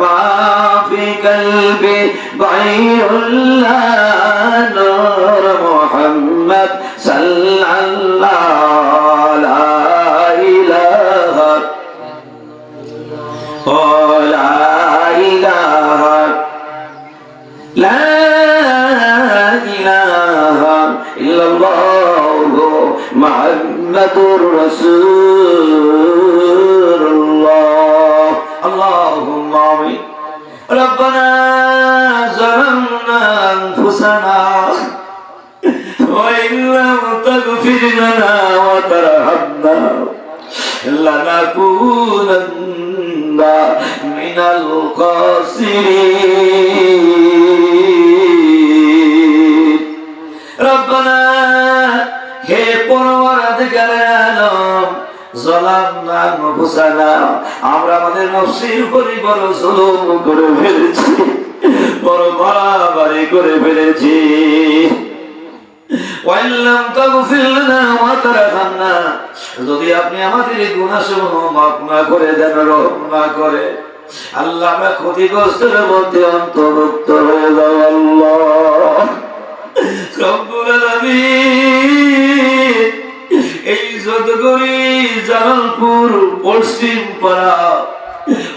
ما في قلبي غير الله نور محمد صلى الله لا إله لا إله لا إله إلا الله محمد رسول الله اللهم آمين ربنا ظلمنا أنفسنا وإن لم تغفر لنا وترحمنا لنكونن من الخاسرين ربنا হে পরওয়ারদিগার আলম যালামনা আনফুসানা আমরা আমাদের নফসের উপরে বড় জুলুম করে ফেলেছি বড় বাড়াবাড়ি করে ফেলেছি ওয়াইল্লাম তাগফির লানা ওয়া তারহামনা যদি আপনি আমাদের এই গুনাহসমূহ মাফ না করে দেন রহম না করে আল্লাহ আমরা ক্ষতিগ্রস্তের মধ্যে অন্তর্ভুক্ত হয়ে যাও আল্লাহ রব্বুল আলামিন এই যদগরি জালালপুর পশ্চিম পাড়া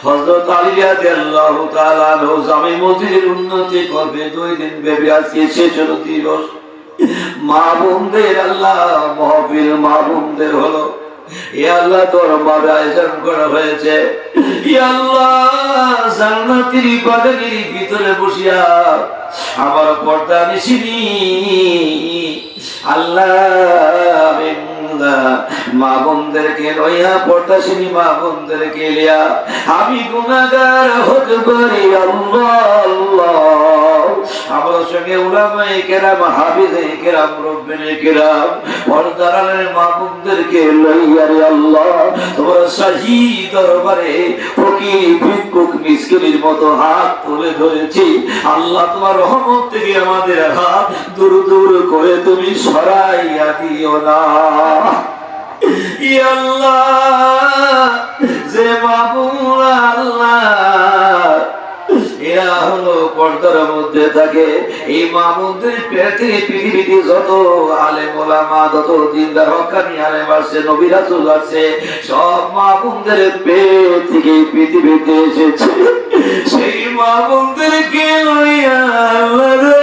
হযরত আলী রাদিয়াল্লাহু তাআলা আনহু জামে মসজিদের উন্নতি করবে 2 দিন ব্যাপী আজকে শেষ দিবস মা বোনদের আল্লাহ মাহফিল মা বোনদের হলো এ আল্লাহ দরবারে আয়োজন করা হয়েছে ই আল্লাহ জান্নাতের বাগানের ভিতরে বসিয়া আমার পর্দা নিশিনি আল্লাহ মা বোনদেরকে লইয়া পর্দাশিনী মা বোনদেরকে লিয়া আমি গুনাহগার হতে পারি আল্লাহ আল্লাহ আমার সঙ্গে উলামায়ে কেরাম হাফেজে কেরাম মুরব্বিয়ে কেরাম পর্দারের মা বোনদেরকে লইয়া রে আল্লাহ তোমার শাহী দরবারে ফকির ভিক্ষুক মিসকিনের মতো হাত তুলে ধরেছি আল্লাহ তোমার রহমত থেকে আমাদের হাত দূর দূর করে তুমি সরাইয়া দিও না ইয়া আল্লাহ যে মাবুদ আল্লাহ এরা হলো পর্দার মধ্যে থাকে এই মামুনদের পেটে পৃথিবীতে যত আলেম ওলামা যত দিনদার হক্কানি আলেম আছে নবী রাসূল আছে সব মামুনদের পেট থেকে পৃথিবীতে এসেছে সেই মামুনদেরকে লইয়া আল্লাহ রে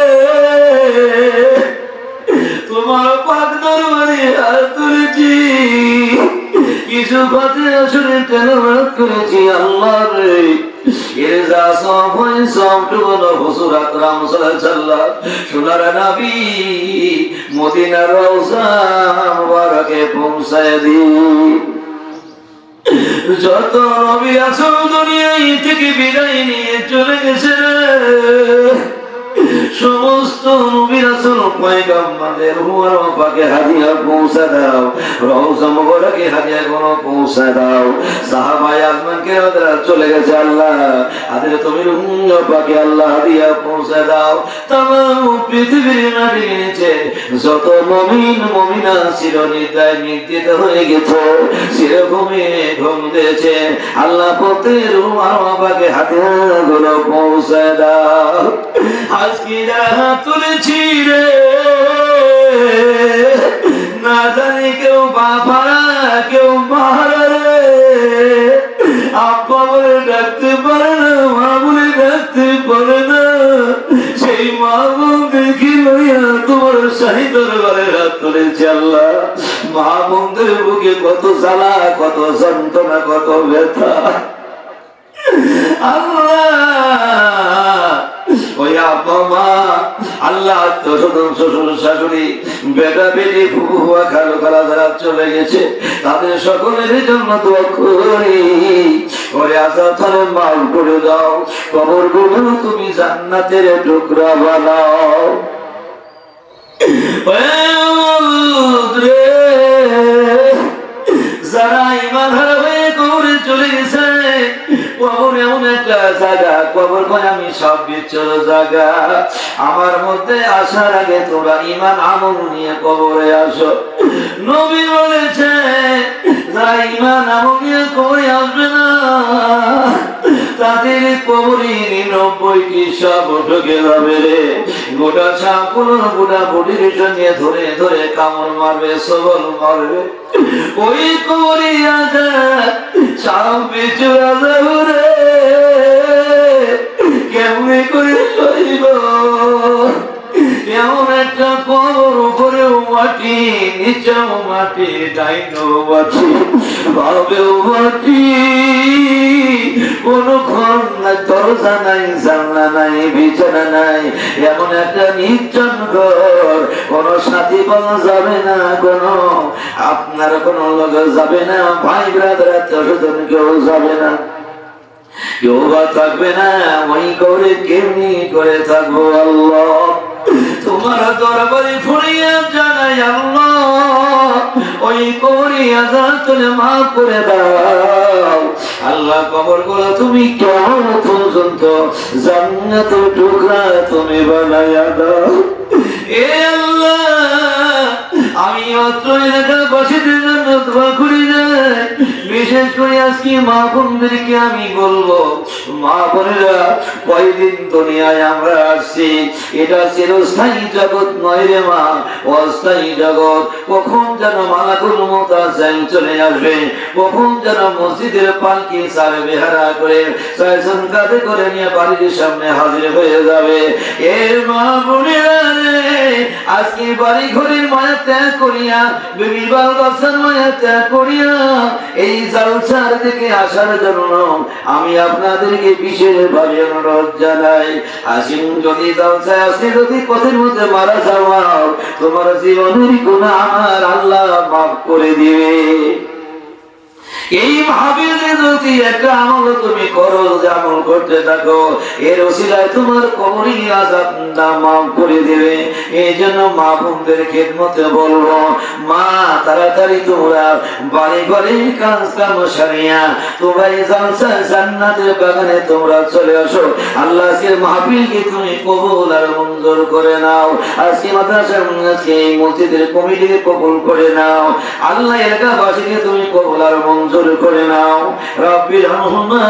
তোমার পাক দরবারে হাত তুলেছি কিছু কথা আসলে তেলাওয়াত করেছি আল্লাহ রে এর যা সব হয় সবটুকু হুজুর আকরাম সাল্লাল্লাহু আলাইহি ওয়াসাল্লাম সোনার নবী মদিনার রওজা মুবারকে পৌঁছায় দিন যত নবী রাসূল দুনিয়া থেকে বিদায় নিয়ে চলে গেছে সমস্ত নবী রাসূল পয়গম্বরদের রূহের পাকে হাদিয়া পৌঁছে দাও রওজা মুবারকে হাদিয়া গুলো পৌঁছে দাও সাহাবায়ে আজমানকে ওরা চলে গেছে আল্লাহ আদের তুমি রূহের পাকে আল্লাহ হাদিয়া পৌঁছে দাও तमाम পৃথিবীর মাটির নিচে যত মুমিন মুমিনা চিরনিদ্রায় নিদ্রিত হয়ে গেছে চিরঘুমে ঘুম দিয়েছে আল্লাহ প্রত্যেক রূহের পাকে হাদিয়া গুলো পৌঁছে দাও আজকে যারা তুলেছি রে না জানি কেউ বাপারা কেউ মারা রে আব্বা বলে ডাকতে পারে না মা বলে ডাকতে পারে না সেই মা বোন দেখি লইয়া তোমার শাহী দরবারে হাত তুলেছি আল্লাহ মা বোনদের বুকে কত জ্বালা কত যন্ত্রণা কত ব্যথা আল্লাহ ওই আব্বা মা আল্লাহ শ্বশুর শাশুড়ি বেটা বেটি ফুফু ফুয়া খালু খালা যারা চলে গেছে তাদের সকলের জন্য দোয়া করি ওরে আসার মাফ করে দাও কবরগুলো তুমি জান্নাতের টুকরা বানাও যারা ঈমান হয়ে কবরে চলে গেছে কবর এমন একটা জায়গা কবর মানে আমি সব বিচ্ছর জায়গা আমার মধ্যে আসার আগে তোমরা ঈমান আমল নিয়ে কবরে আসো নবী বলেছে যারা ঈমান আমল নিয়ে কবরে আসবে না তাদের কবরে 99টি সাপ ঢুকে যাবে রে। গোটা সাপগুলো গোটা বডির সঙ্গে ধরে ধরে কামড় মারবে, সবল মারবে। ওই কবরে সাপ বিচুরা যাবে রে, কেমনে করে সইব? এমন একটা কবর, উপরেও মাটি, নিচেও মাটি, ডাইনেও মাটি, বামেও মাটি, কোনো ঘর নাই, দরজা নাই, জানলা নাই, বিছানা নাই, এমন একটা নির্জন ঘর। কোনো সাথী পাওয়া যাবে না, কোনো আপনার কোনো লোক যাবে না, ভাই ব্রাদার আত্মীয়স্বজন কেউ যাবে না, কেউ বা থাকবে না। ওই করে কেমনি করে থাকবো আল্লাহ? তোমার দরবারে ফুরিয়ে জানাই আল্লাহ, ওই কবরে আযাব তুমি মাফ করে দাও আল্লাহ। কবরগুলো তুমি কেমন পর্যন্ত জান্নাতের টুকরা তুমি বানাইয়া দাও। এ আল্লাহ, আমি অত্র এলাকাবাসীদের জন্য দোয়া করি যাই, বিশেষ করে আজকে মা বোনদেরকে আমি বলবো, মা বোনেরা, কয়দিন দুনিয়ায় আমরা আসছি, এটা চিরস্থায়ী জগৎ নয় রে মা, অস্থায়ী জগৎ। কখন যেন মালাকুল মউত চলে আসবে, কখন যেন মসজিদের পালকি সার বেহারা করে ছয়জন কাঁধে করে নিয়ে বাড়ির সামনে হাজির হয়ে যাবে। এ মা বোনেরা রে, আজকে বাড়ি ঘরের মায়া ত্যাগ করিয়া, বিবি বাল বাচ্চার মায়া ত্যাগ করিয়া এই জালসার থেকে আসার জন্য আমি আপনাদেরকে বিশেষ ভাবে অনুরোধ জানাই। আসিন, যদি জালসায় আসে, যদি পথের মধ্যে মারা যাও, তোমার জীবনের গুনাহ আমার আল্লাহ মাফ করে দিবে। এই ভাবিলে যদি একটা আমল তুমি করো, যে আমল করতে থাকো, এর ওসিলায় তোমার কবরি আযাব মাফ করে দেবে। এই জন্য মা বোনদের খেদমতে বলবো, মা তাড়াতাড়ি তোমরা বাড়ি ঘরে কাজ কাম সারিয়া তোমরা এই জান্নাতের বাগানে তোমরা চলে আসো। আল্লাহ আজকের মাহফিলকে তুমি কবুল আর মঞ্জুর করে নাও। আজকে মাদ্রাসা, আজকে এই মসজিদের কমিটিকে কবুল করে নাও। আল্লাহ এলাকাবাসীকে তুমি কবুল আর মঞ্জুর করে নাও। রব্বির রহমা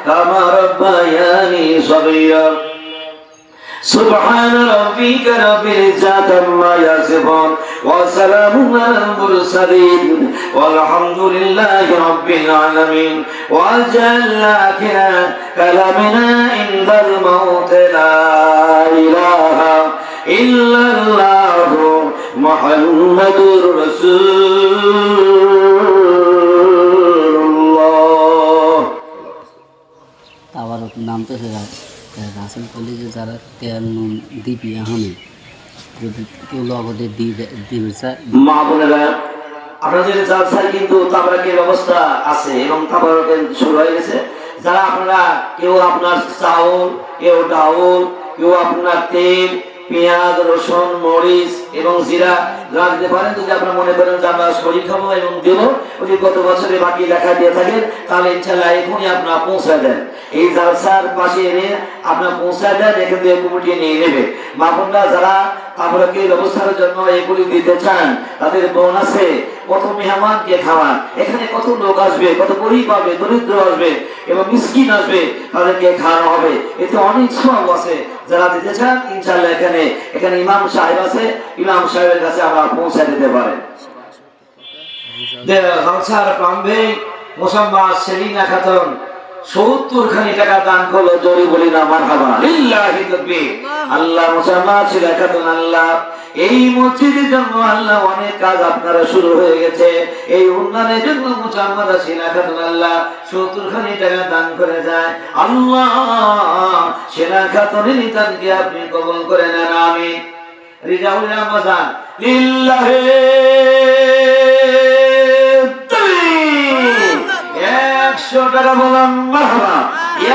কামা রব্বায়ানি সগীরা। সুবহান রাব্বিকা রাব্বিল ইজ্জাতি আম্মা ইয়াসিফুন ওয়া সালামুন আলাল মুরসালিন ওয়ালহামদুলিল্লাহি রাব্বিল আলামিন। ওয়া জাআলনা আখিরা কালামিনা ইনদাল মাউত লা ইলাহা ইল্লাল্লাহু মুহাম্মাদুর রাসূলুল্লাহ। আবার নাম তো রাসেল কলেজে যারা তেল নুন দিবি এখন যদি কেউ লগতে দিবে স্যার। মা বোনেরা, আপনাদের জালসায় কিন্তু তাবরাকের ব্যবস্থা আছে এবং তাবরাকের শুরু হয়ে গেছে। যারা আপনারা, কেউ আপনার চাউল, কেউ ডাউল, কেউ আপনার তেল, পেঁয়াজ, রসুন, মরিচ এবং জিরা যা দিতে পারেন, যদি আপনারা মনে করেন যে আমরা শরীর খাবো এবং দেবো, যদি গত বছরে বাকি লেখা দিয়ে থাকেন, তাহলে ইনশাআল্লাহ এখনই আপনারা পৌঁছায় দেন। এই জালসার পাশে এনে আপনারা পৌঁছায় দেন, এখান থেকে কমিটি নিয়ে নেবে। মা বোনরা যারা তাবরাকে ব্যবস্থার জন্য এগুলি দিতে চান, তাদের বোন আছে, কত মেহমানকে খাওয়ান, এখানে কত লোক আসবে, কত গরিব হবে, দরিদ্র আসবে এবং মিসকিন আসবে, তাদেরকে খাওয়ানো হবে। এতে অনেক সওয়াব আছে। যারা দিতে চান ইনশাআল্লাহ এখানে ইমাম সাহেব আছে, ইমাম সাহেবের কাছে আমরা পৌঁছে দিতে পারেন। জালসার প্রারম্ভে মোসাম্মা সেলিনা খাতুন 70 খানি টাকা দান করলো, জোরে বলি না মারহাবা, লিল্লাহি তাকবীর। আল্লাহ মোসাম্মা সেলিনা খাতুন, আল্লাহ এই মসজিদের জন্য আল্লাহ অনেক কাজ আপনারা শুরু হয়ে গেছে, এই উন্নয়নের জন্য মোসাম্মা সেলিনা খাতুন আল্লাহ 70 খানি টাকা দান করে যায়। আল্লাহ সেলিনা খাতুনের নিদানকে আপনি কবুল করে নেন, আমিন। রিজাউল রমজান লিল্লাহি 100 টাকা বললাম মারহাবা।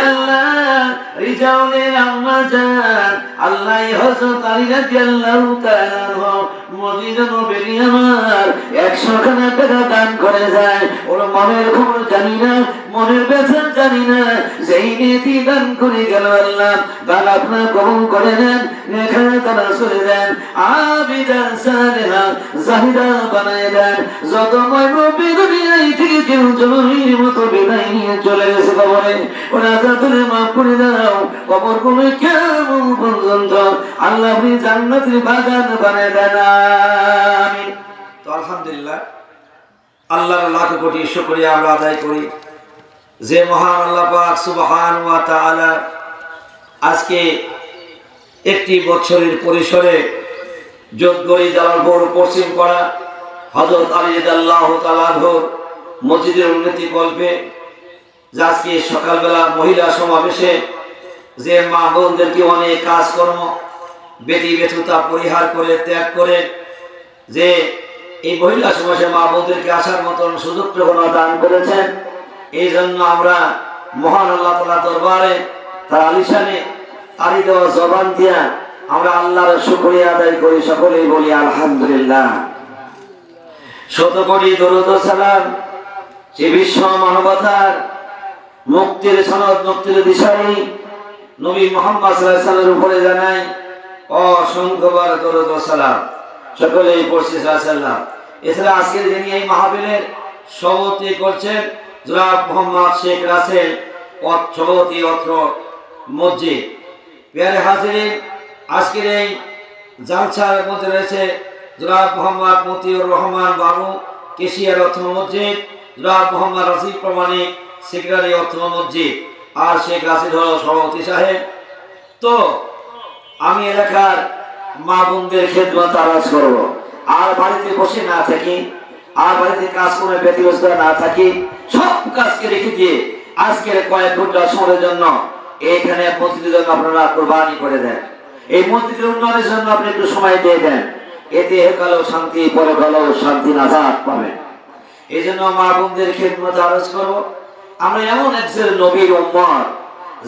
আল্লাহ রিজাউলের আম্মা জান আল্লাহ হযরত আলী রাদিয়াল্লাহু তাআলা মদিনা নববী আমার 100 খানা টাকা দান করে যায়। ওর মনের খবর জানি না, মনের ব্যথা জানি না, যেই নীতি দান করে গেল আল্লাহ দান আপনার কবুল করে নেন, নেখানে তারা চলে দেন, আবিদান সালেহা জাহিদা বানায় দেন। যত নবী দুনিয়ায় থেকে কেউ জরুরির মতো বিদায় নিয়ে চলে গেছে কবরে, ওরা তাদের মাফ করে দাও। কবর গুলো কেমন পর্যন্ত আল্লাহ আপনি জান্নাতের বাগান বানায় দেন। আমিন। তো আলহামদুলিল্লাহ, আল্লাহর লাখ কোটি শুকরিয়া আমরা আদায় করি যে মহান আল্লাহ পাক সুবহানাহু ওয়া তাআলা আজকে একটি বছরের পরিসরে যোধগড়ি জালালপুর পশ্চিম পাড়া হযরত আলী রাদিয়াল্লাহু তাআলা মসজিদের উন্নতি কল্পে যে আজকে সকালবেলা মহিলা সমাবেশে যে মা বোনদেরকে অনেক কাজকর্ম বেটি বেথুতা পরিহার করে ত্যাগ করে যে এই মহিলা সমাজে মা বোনদেরকে আসার মতন সুযোগ দান করেছেন, এই জন্য আমরা মহান আল্লাহ তাআলা দরবারে তার আলিশানে তারি দেওয়া জবান দিয়া আমরা আল্লাহর শুকরিয়া আদায় করি। সকলেই বলি আলহামদুলিল্লাহ। শত কোটি দরুদ ও সালাম যে বিশ্ব মানবতার মুক্তির সনদ, মুক্তির দিশারি নবী মুহাম্মদ সাল্লাল্লাহু আলাইহি ওয়াসাল্লামের উপরে জানাই অসংখ্যবার দরুদ ও সালাম। সকলেই পড়ছি সাল্লাল্লাহু আলাইহি ওয়াসাল্লাম। এছাড়া আজকের যিনি এই মাহফিলের সভাপতি করছেন জনাব মোহাম্মদ শেখ রাসেল সভাপতি অত্র মসজিদ। প্রিয় হাজিরিন, আজকের এই জালসার মধ্যে রয়েছে জনাব মোহাম্মদ মতিউর রহমান বাবু কেশিয়ার অত্র মসজিদ, জনাব মোহাম্মদ রাসিদ প্রমাণিক সেক্রেটারি অত্র মসজিদ, আর শেখ রাসিদ হল সভাপতি সাহেব। তো আমি এলাকার মা বোনদের খেদমত আরাজ করব, আর বাড়িতে বসে না থাকি, আর বাড়িতে কাজ করে ব্যতিব্যস্ত না থাকি, সব কাজকে রেখে দিয়ে আজকের কয়েক ঘন্টা সময়ের জন্য এখানে মসজিদের জন্য আপনারা কোরবানি করে দেন। এই মসজিদের উন্নয়নের জন্য আপনি একটু সময় দিয়ে দেন, এতে একালেও শান্তি, পরকালেও শান্তি নাজাত পাবেন। এই জন্য মা বোনদের খেদমত আরাজ করব। আমরা এমন একজন নবীর উম্মত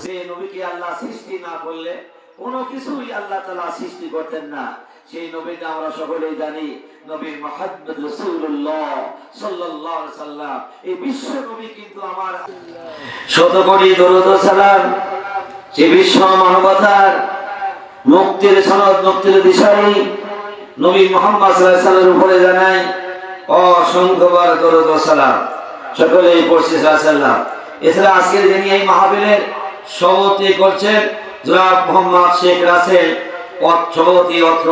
যে নবীকে আল্লাহ সৃষ্টি না করলে কোনো কিছুই আল্লাহ তাআলা সৃষ্টি করতেন না। সেই নবীকে আমরা সকলেই জানি, নবী মুহাম্মদ রাসূলুল্লাহ সাল্লাল্লাহু আলাইহি ওয়াসাল্লাম। এই বিশ্ব নবী কিন্তু আমার শত কোটি দরুদ ও সালাম যে বিশ্ব মানবতার মুক্তির সনদ, মুক্তির দিশারি নবী মুহাম্মদ সাল্লাল্লাহু আলাইহি ওয়াসাল্লামের উপরে জানাই অসংখ্যবার দরুদ ও সালাম। সকলেই পড়ছি সাল্লাল্লাহু আলাইহি ওয়াসাল্লাম। এছাড়া আজকের যিনি এই মাহফিলের সভাপতি করছেন জনাব মোহাম্মদ শেখ রাসেল সভাপতি অত্র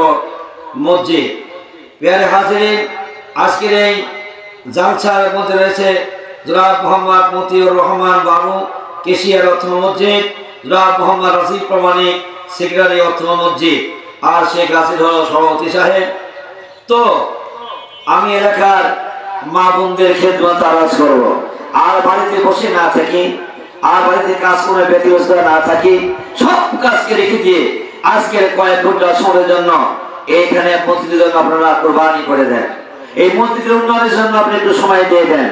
মসজিদ। প্রিয় হাজিরিন, আজকের এই জালসার মধ্যে রয়েছে জনাব মোহাম্মদ মতিউর রহমান বাবু কেশিয়ার অত্র মসজিদ, জনাব মোহাম্মদ রাসিদ প্রমাণিক সেক্রেটারি অত্র মসজিদ, আর শেখ রাসিদ হল সভাপতি সাহেব। তো আমি এলাকার মা বোনদের খেদমত আরাজ করব, আর বাড়িতে বসে না থাকি, আর বাড়িতে কাজ করে ব্যতিব্যস্ত না থাকি, সব কাজকে রেখে দিয়ে আজকের কয়েক ঘন্টা সময়ের জন্য এইখানে মসজিদের জন্য আপনারা কোরবানি করে দেন। এই মসজিদের উন্নয়নের জন্য আপনি একটু সময় দিয়ে দেন,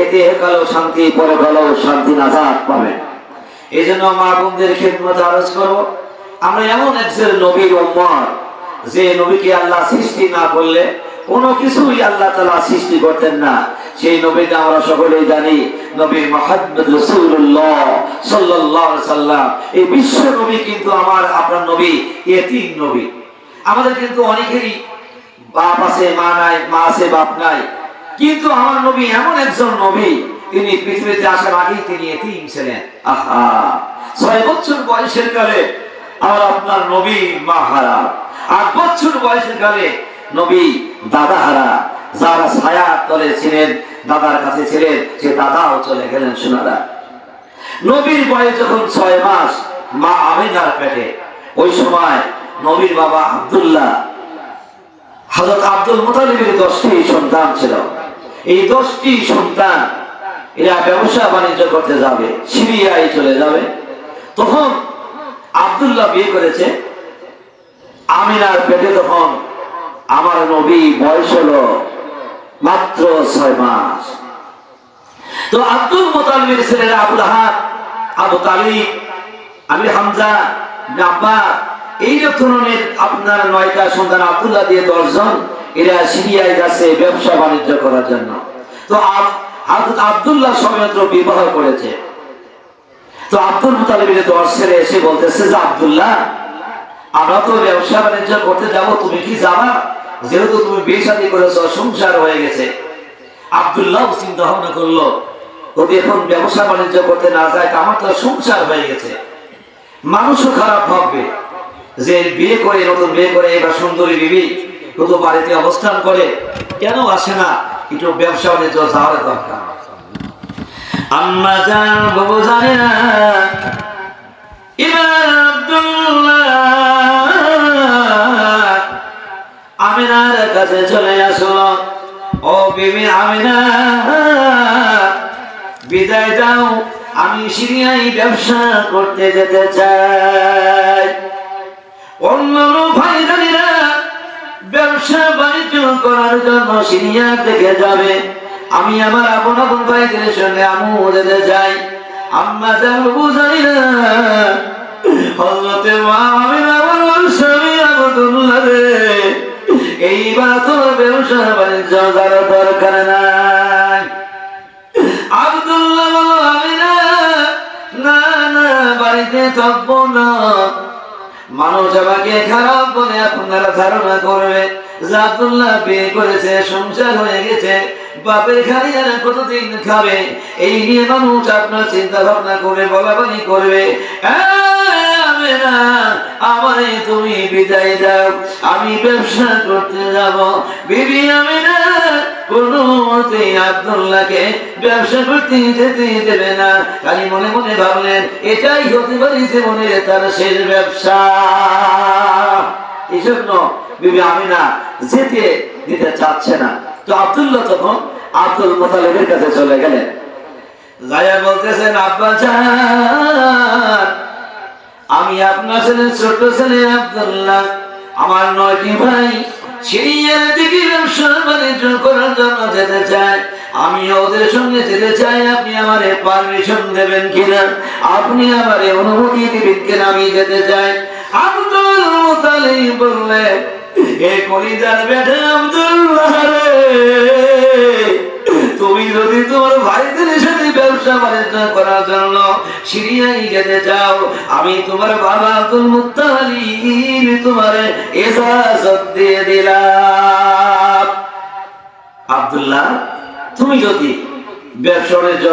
এতে একালেও শান্তি, পরকালেও শান্তি নাজাত পাবেন। এই জন্য মা বোনদের খেদমত আরাজ করব। আমরা এমন একজন নবীর উম্মত যে নবীকে আল্লাহ সৃষ্টি না করলে কোনো কিছুই আল্লাহ তাআলা সৃষ্টি করতেন না। সেই নবীকে আমরা সকলেই জানি, নবী মুহাম্মদ রাসূলুল্লাহ সাল্লাল্লাহু আলাইহি ওয়াসাল্লাম। এই বিশ্ব নবী কিন্তু আমার আপনার নবী এতিম নবী। আমাদের কিন্তু অনেকেরই বাপ আছে, মা নাই, মা আছে, বাপ নাই, কিন্তু আমার নবী এমন একজন নবী, তিনি পৃথিবীতে আসার আগেই তিনি এতিম ছিলেন। আহা, 6 বছর বয়সের কালে আমার আপনার নবী মা হারা, 8 বছর বয়সের কালে নবী দাদা হারা। যারা ছায়ার তলে ছিলেন, দাদার কাছে ছিলেন, সে দাদাও চলে গেলেন সোনারা। নবীর বয়স যখন 6 মাস মা আমিনার পেটে, ওই সময় নবীর বাবা আব্দুল্লাহ, হযরত আব্দুল মুতালিবের 10টি সন্তান ছিল। এই 10টি সন্তান এরা ব্যবসা বাণিজ্য করতে যাবে, সিরিয়ায় চলে যাবে। তখন আব্দুল্লাহ বিয়ে করেছে। আমিনার পেটে তখন আমার নবী বয়স হলো মাত্র 6 মাস। তো আব্দুল মুতালিবের ছেলেরা আবু লাহাব, আবু তালিব, আমির হামজা, আব্বাস, এই ধরনের আপনার 9টা সন্তান আব্দুল্লাহ দিয়ে 10 জন এরা সিরিয়ায় যাচ্ছে ব্যবসা বাণিজ্য করার জন্য। তো আব্দুল্লাহ সবেমাত্র বিবাহ করেছে। তো আব্দুল মুতালিবের 10 ছেলে এসে বলতেছে যে আব্দুল্লাহ, আমরা তো ব্যবসা বাণিজ্য করতে যাব, তুমি কি যাবা? যেহেতু তুমি বিয়ে শাদী করেছো, সংসার হয়ে গেছে। আব্দুল্লাহ চিন্তা ভাবনা করলো, যদি এখন ব্যবসা বাণিজ্য করতে না যায়, আমার তো সংসার হয়ে গেছে, মানুষও খারাপ ভাববে যে বিয়ে করে, নতুন বিয়ে করে এবার সুন্দরী বিবি কিন্তু বাড়িতে অবস্থান করে, কেন আসে না? একটু ব্যবসা বাণিজ্য যাওয়ার দরকার। আম্মা জান বাবু জানে না, এবার আব্দুল্লাহ আমিনার কাছে চলে আসলো। ও বিবি আমিনা, বিদায় দাও, আমি সিরিয়ায় ব্যবসা করতে যেতে চাই। অন্যান্য ভাইদানিরা ব্যবসা বাণিজ্য করার জন্য সিরিয়া থেকে যাবে, আমি আমার আপন আপন ভাইদের সঙ্গে আমু যেতে চাই। আম্মা জান বুঝাই না, হযরতে মা আমিনা বললেন, স্বামী আব্দুল্লাহ রে, এইবার তো ব্যবসা বাণিজ্য যাওয়ার দরকার নাই। আব্দুল্লাহ বলল, আমিনা না না, বাড়িতে থাকবো না, মানুষ আমাকে খারাপ বলে আপনারা ধারণা করবে যে আব্দুল্লাহ বিয়ে করেছে, সংসার হয়ে গেছে, বাপের খালি আর কতদিন খাবে, এই নিয়ে মানুষ আপনার চিন্তা ভাবনা করে বলাবলি করবে। আমারে তুমি বিদায় দাও, আমি ব্যবসা করতে যাব। বিবি আমিনা কোনো মতেই আব্দুল্লাহকে ব্যবসা করতে যেতে দেবে না। খালি মনে মনে ভাবলেন, এটাই হতে পারে জীবনের তার শেষ ব্যবসা। এই জন্য বিবি আমিনা যেতে দিতে চাচ্ছে না। তো আব্দুল্লাহ তখন আব্দুল মুতালিবের কাছে চলে গেলেন, যাইয়া বলতেছেন, আব্বা জান, আমি আপনার ছেলে, ছোট ছেলে আব্দুল্লাহ, আমার 9টি ভাই সিরিয়ার দিকে ব্যবসা বাণিজ্য করার জন্য যেতে চায়, আমি ওদের সঙ্গে যেতে চাই, আপনি আমারে পারমিশন দেবেন কিনা, আপনি আমারে অনুমতি দিবেন কিনা, আমি যেতে চাই। আব্দুল মুতালিব বললেন, এ কলিজার বেটা আব্দুল্লাহ রে, তুমি যদি তোমার ভাইদের সাথে ব্যবসা বাণিজ্য করার জন্য সিরিয়ায় যেতে চাও, আমি তোমার বাবা আব্দুল মুত্তালিব তোমার ইজাজত দিয়ে দিলাম। আব্দুল্লাহ, তুমি যদি ব্যবসা বাণিজ্য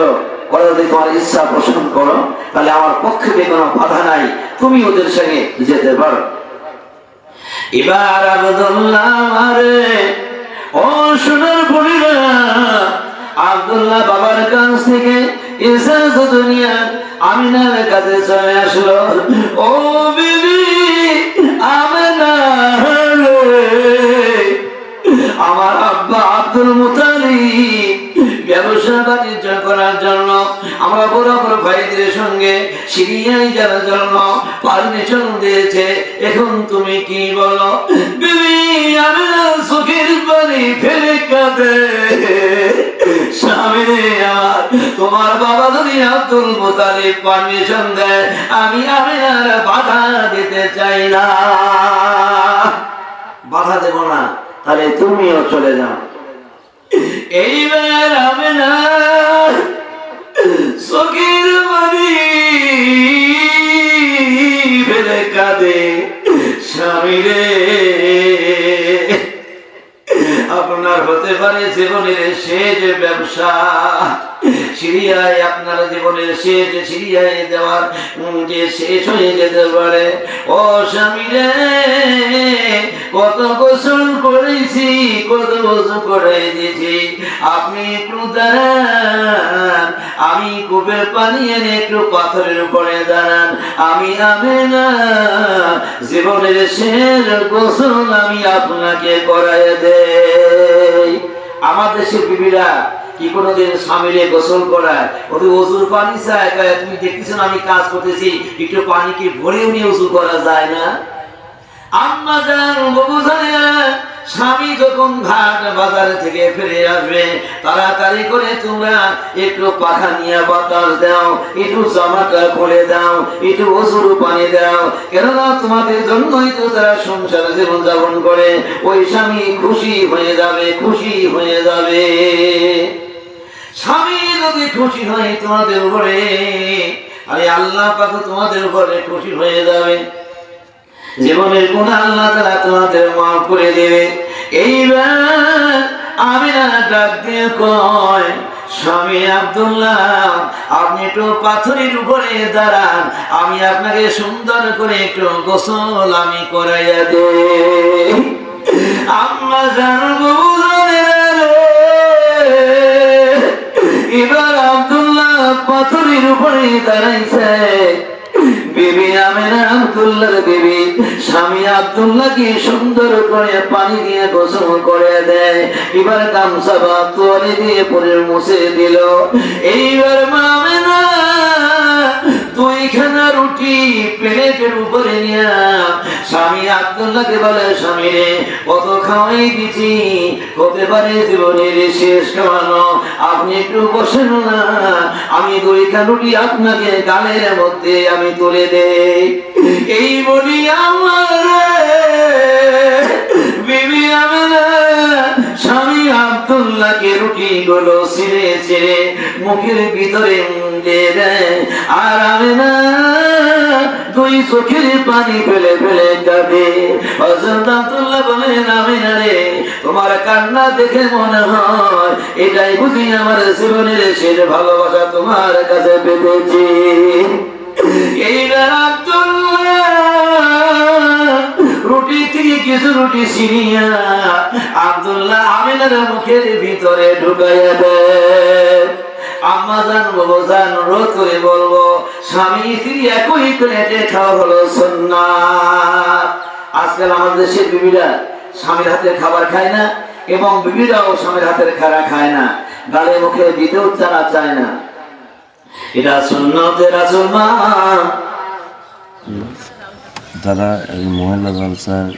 করার তোমার ইচ্ছা পোষণ করো, তাহলে আমার পক্ষে কোনো বাধা নাই, তুমি ওদের সঙ্গে যেতে পারো। এবার আব্দুল্লাহ আরে ও সোনার বোনেরা, আব্দুল্লাহ বাবার কাছ থেকে ইজাজত নিয়ে আমিনার কাছে চলে আসলো। ও বিবি আমিনা, আমার আব্বা আব্দুল মুতালিব ব্যবসা বাণিজ্য করার জন্য আমরা বরাবর ভাইদের সঙ্গে সিরিয়ায় যাওয়ার জন্য পারমিশন দিয়েছে, এখন তুমি কি বলো? বিবি আমিনা চোখের পানি ফেলে কাঁদে, স্বামী রে আমার, তোমার বাবা যদি আব্দুল মুতালিব পারমিশন দেয়, আমি আমিনার বাধা দিতে চাই না। বাধা দেব না, তাহলে তুমিও চলে যাও। এইবার আমিনা চোখের পানি ফেলে কাঁদে, স্বামী রে, আপনার হতে পারে জীবনের শেষ ব্যবসা সিরিয়ায়, আপনার জীবনের শেষ সিরিয়ায় যাওয়ার যে শেষ হয়ে যেতে পারে। ও স্বামী রে, কত গোসল করেছি, কত গোসল করে দিয়েছি, আপনি একটু দাঁড়ান, আমি কূপের পানি এনে একটু পাথরের উপরে দাঁড়ান, আমি আমিনা জীবনের শেষ গোসল আমি আপনাকে করায় দেই। আমার দেশের বিবিরা কি কোনোদিন স্বামীরে গোসল করায়, ওদের ওজুর পানি চায়, তুমি দেখতেছো না আমি কাজ করতেছি, একটু পানি কি ভরেও নিয়ে ওজু করা যায় না? আম্মা জান বাবু জানে না, স্বামী যখন ঘাট বাজার থেকে ফিরে আসবে তাড়াতাড়ি করে তোমরা একটু পাখা নিয়ে বাতাস দাও, একটু জামাটা খুলে দাও, একটু ওষুধ পানি দাও, কেননা তোমাদের জন্যই তো তারা সংসার জীবন যাপন করে। ওই স্বামী খুশি হয়ে যাবে, খুশি হয়ে যাবে। স্বামী যদি খুশি হয় তোমাদের উপরে, আরে আল্লাহ পাক তোমাদের উপরে খুশি হয়ে যাবে। জীবনের গুনাহ আল্লাহ তাআলা তোমাদের মাফ করে দেবে। এইবার আমিনা ডাক দিয়ে কয়, স্বামী আব্দুল্লাহ, আপনি একটু পাথরের উপরে দাঁড়ান, আমি আপনাকে সুন্দর করে একটু গোসল আমি করাইয়া দেই। আম্মা জানবো এবার আব্দুল্লাহ পাথরের উপরে দাঁড়াইছে। বিবি আমেনা আব্দুল্লাহর বিবি স্বামী আব্দুল্লাহকে সুন্দর করে পানি দিয়ে গোসল করে দেয়। এবার গামছা বা তোয়ালে দিয়ে পরে মুছে দিল। এইবার মা আমেনা দুইখানা রুটি প্লেটের উপরে নিয়ে স্বামী আব্দুল্লাহকে বলে, স্বামী রে কত খাওয়াই দিচ্ছি, হতে পারে জীবনের শেষ খাওয়ানো, আপনি একটু বসেন না, আমি দুইখানা রুটি আপনাকে গালের মধ্যে আমি তুলে দেই। এই বলি আমার বিবি আমেনা স্বামী আব্দুল্লাহকে রুটি গুলো ছিঁড়ে ছিঁড়ে মুখের ভিতরে দিয়ে দেয়। আর আমেনা দুই চোখের পানি ফেলে ফেলে কাঁদে। হযরত আব্দুল্লাহ বলেন, আমেনা রে, তোমার কান্না দেখে মনে হয় এটাই বুঝি আমার জীবনের শেষ ভালোবাসা তোমার কাছে পেয়েছি। এইবার আব্দুল্লাহ রুটি থেকে কিছু রুটি ছিনিয়া আব্দুল্লাহ আমিনার মুখের ভিতরে ঢুকাইয়া দেয়। আম্মা জান, বাবা জান, অনুরোধ করে বলবো, স্বামী স্ত্রী একই প্লেটে খাওয়া হলো সুন্নাত। আজকাল আমাদের দেশের বিবিরা স্বামীর হাতের খাবার খায় না, এবং বিবিরাও স্বামীর হাতের খাবার খায় না, গালে মুখে দিতেও তারা চায় না। এটা সুন্নতে রাসূল মা। তারা এই মহিলা জালসার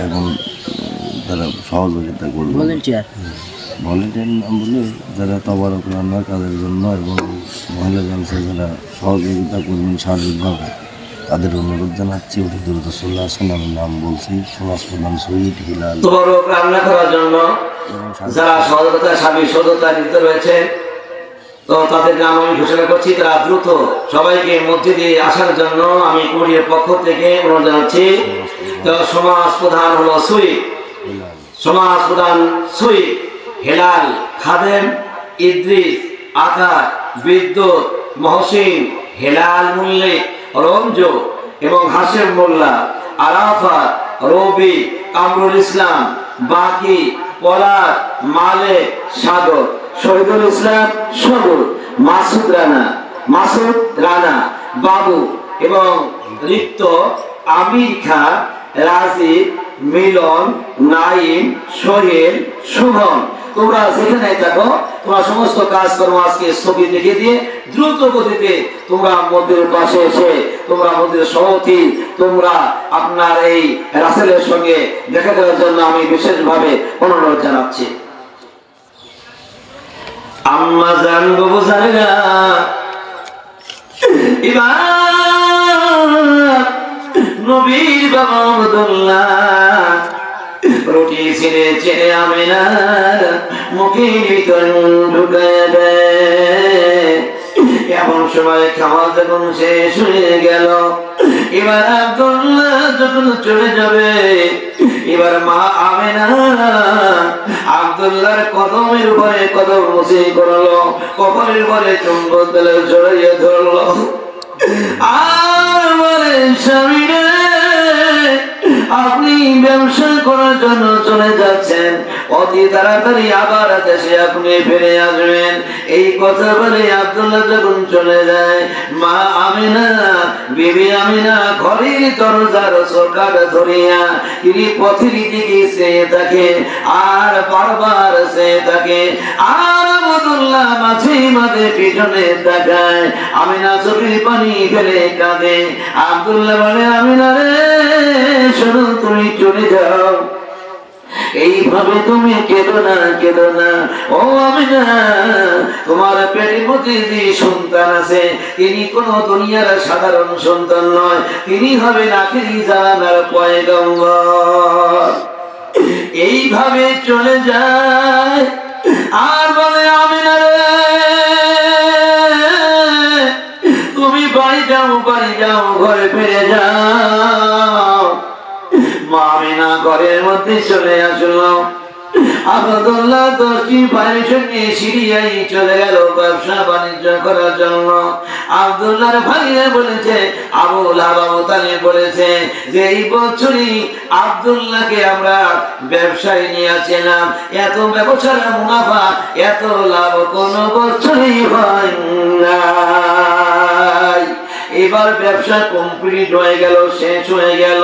এখন তারা সহযোগিতা করবে, ভলেন্টিয়ার নাম বলে যারা তবারক রান্নার কাজের জন্য এবং মহিলা জালসায় যারা সহযোগিতা করবেন সার্বিকভাবে, তাদের অনুরোধ জানাচ্ছি। ওটি রাসূলুল্লাহ সাল্লাল্লাহু নাম বলছি, সমাজ প্রধান শহীদ হিলাল তবারক রান্না করার জন্য যারা সহযোগিতা সার্বিক সহযোগিতা নিতে রয়েছে, তো তাদের নাম আমি ঘোষণা করছি। তারা দ্রুত সবাইকে মধ্যে দিয়ে আসার জন্য আমি কোরিয়ার পক্ষ থেকে অনুরোধ জানাচ্ছি। তো সমাজ প্রধান হলো সমাজ প্রধান সুইট, হেলাল, খাদেম, ইদ্রিস, আকাশ, বিদ্যুৎ, মহসিন, হেলাল মল্লিক, রঞ্জু এবং হাশেম মোল্লা, আরাফাত, রবি, কামরুল ইসলাম, বাকি, পলাশ, মালেক, সাগর, শহীদুল ইসলাম, সবুর, মাসুদ রানা, বাবু এবং রিক্ত, আমির খান, রাজীব, মিলন, নাইম, সোহেল, শুভম। তোমরা যেখানে থাকো, তোমরা সমস্ত কাজকর্ম আজকে ছবি দেখে দিয়ে দ্রুত গতিতে তোমরা মন্দিরের পাশে এসে তোমরা মন্দিরের সভাপতি, তোমরা আপনার এই রাসেলের সঙ্গে দেখা করার জন্য আমি বিশেষভাবে অনুরোধ জানাচ্ছি। আম্মা জান, বাবু জানেরা, এবার নবীর বাবা আব্দুল্লাহ রুটি ছিঁড়ে ছিঁড়ে আমিনার মুখের ভিতরে ঢুকায় দেয়। এমন সময় খাওয়া যখন শেষ হয়ে গেল, এবার আব্দুল্লাহ যখন চলে যাবে, এবার মা আমেনা আব্দুল্লাহর কদমের উপরে কদম মুছে করলো, কপালের উপরে চুম্বন দিলে জড়িয়ে ধরলো, আর বলে, স্বামী রে, আপনি ব্যবসা করার জন্য চলে যাচ্ছেন, অতি তাড়াতাড়ি আবার দেশে আপনি ফিরে আসবেন। এই কথা বলে আব্দুল্লাহ যখন চলে যায়, মা আমিনা, বিবি আমিনা ঘরের দরজার চৌকাঠ ধরিয়া তিনি পথের দিকে চেয়ে থাকে, আর বারবার চেয়ে থাকে, আর আব্দুল্লাহ মাঝে মাঝে পিছনে তাকায়। আমিনা চোখের পানি ফেলে কাঁদে। আব্দুল্লাহ বলে, আমিনা রে, শোনো, তুমি চলে যাও, এইভাবে তুমি কেঁদো না ও আমিনা, তোমার পেটের মধ্যে যে সন্তান আছে তিনি কোন দুনিয়ার সাধারণ সন্তান নয়, তিনি হবেন আখিরি জামানার পয়গম্বর। এইভাবে চলে যায় আর বলে আমিনা রে তুমি বাড়ি যাও ঘরে ফিরে যাও। মা আমিনা ঘরের মধ্যে চলে আসলো। আব্দুল্লাহ 10টি ভাইয়ের সঙ্গে সিরিয়ায় চলে গেল ব্যবসা বাণিজ্য করার জন্য। আব্দুল্লাহর ভাইরা বলেছে, আবু তালেব বলেছে যে এই বছরই আব্দুল্লাহকে আমরা ব্যবসায় নিয়ে আসছিলাম, এত ব্যবসার মুনাফা এত লাভ কোন বছরই হয় না। এবার ব্যবসা কমপ্লিট হয়ে গেল, শেষ হয়ে গেল।